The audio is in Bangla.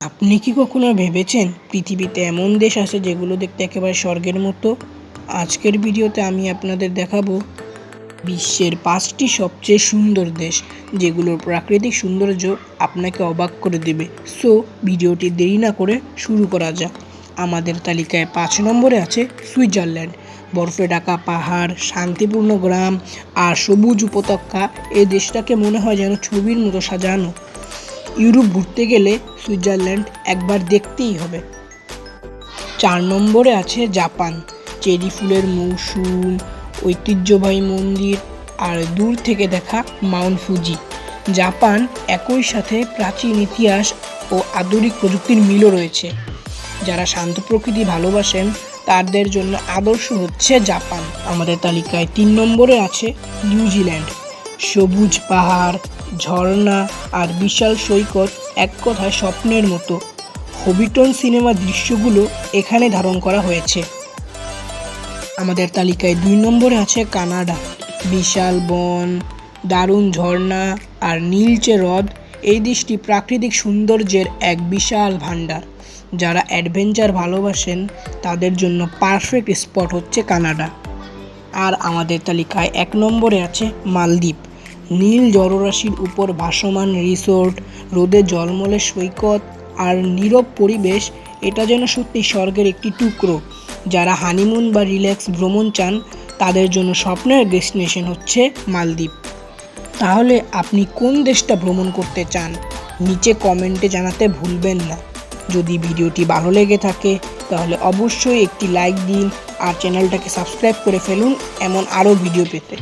আপনি কি কখনো ভেবেছেন পৃথিবীতে এমন দেশ আছে যেগুলো দেখতে একেবারে স্বর্গের মতো? আজকের ভিডিওতে আমি আপনাদের দেখাবো বিশ্বের ৫টি সবচেয়ে সুন্দর দেশ যেগুলোর প্রাকৃতিক সৌন্দর্য আপনাকে অবাক করে দেবে। সো ভিডিওটি দেরি না করে শুরু করা যাক। আমাদের তালিকায় ৫ নম্বরে আছে সুইজারল্যান্ড। বরফে ঢাকা পাহাড়, শান্তিপূর্ণ গ্রাম আর সবুজ উপত্যকা এই দেশটাকে মনে হয় যেন ছবির মতো সাজানো। ইউরোপ ঘুরতে গেলে সুইজারল্যান্ড একবার দেখতেই হবে। ৪ নম্বরে আছে জাপান। চেরি ফুলের মৌসুম, ঐতিহ্যবাহী মন্দির আর দূর থেকে দেখা মাউন্ট ফুজি। জাপান একই সাথে প্রাচীন ইতিহাস ও আধুনিক প্রযুক্তির মিলও রয়েছে। যারা শান্ত প্রকৃতি ভালোবাসেন তাদের জন্য আদর্শ হচ্ছে জাপান। আমাদের তালিকায় ৩ নম্বরে আছে নিউজিল্যান্ড। সবুজ পাহাড়, ঝর্ণা আর বিশাল সৈকত, এক কথায় স্বপ্নের মতো। হবিটন সিনেমার দৃশ্যগুলো এখানে ধারণ করা হয়েছে। আমাদের তালিকায় ২ নম্বরে আছে কানাডা। বিশাল বন, দারুণ ঝর্ণা আর নীলচে হ্রদ, এই দেশটি প্রাকৃতিক সৌন্দর্যের এক বিশাল ভাণ্ডার। যারা অ্যাডভেঞ্চার ভালোবাসেন তাদের জন্য পারফেক্ট স্পট হচ্ছে কানাডা। আর আমাদের তালিকায় ১ নম্বরে আছে মালদ্বীপ। নীল জলরাশির উপর ভাসমান রিসোর্ট, রোদে ঝলমলে সৈকত আর নীরব পরিবেশ, এটা যেন সত্যি স্বর্গের একটি টুকরো। যারা হানিমুন বা রিল্যাক্স ভ্রমণ চান তাদের জন্য স্বপ্নের ডেস্টিনেশন হচ্ছে মালদ্বীপ। তাহলে আপনি কোন দেশটা ভ্রমণ করতে চান নিচে কমেন্টে জানাতে ভুলবেন না। যদি ভিডিওটি ভালো লেগে থাকে তাহলে অবশ্যই একটি লাইক দিন আর চ্যানেলটাকে সাবস্ক্রাইব করে ফেলুন এমন আরও ভিডিও পেতে।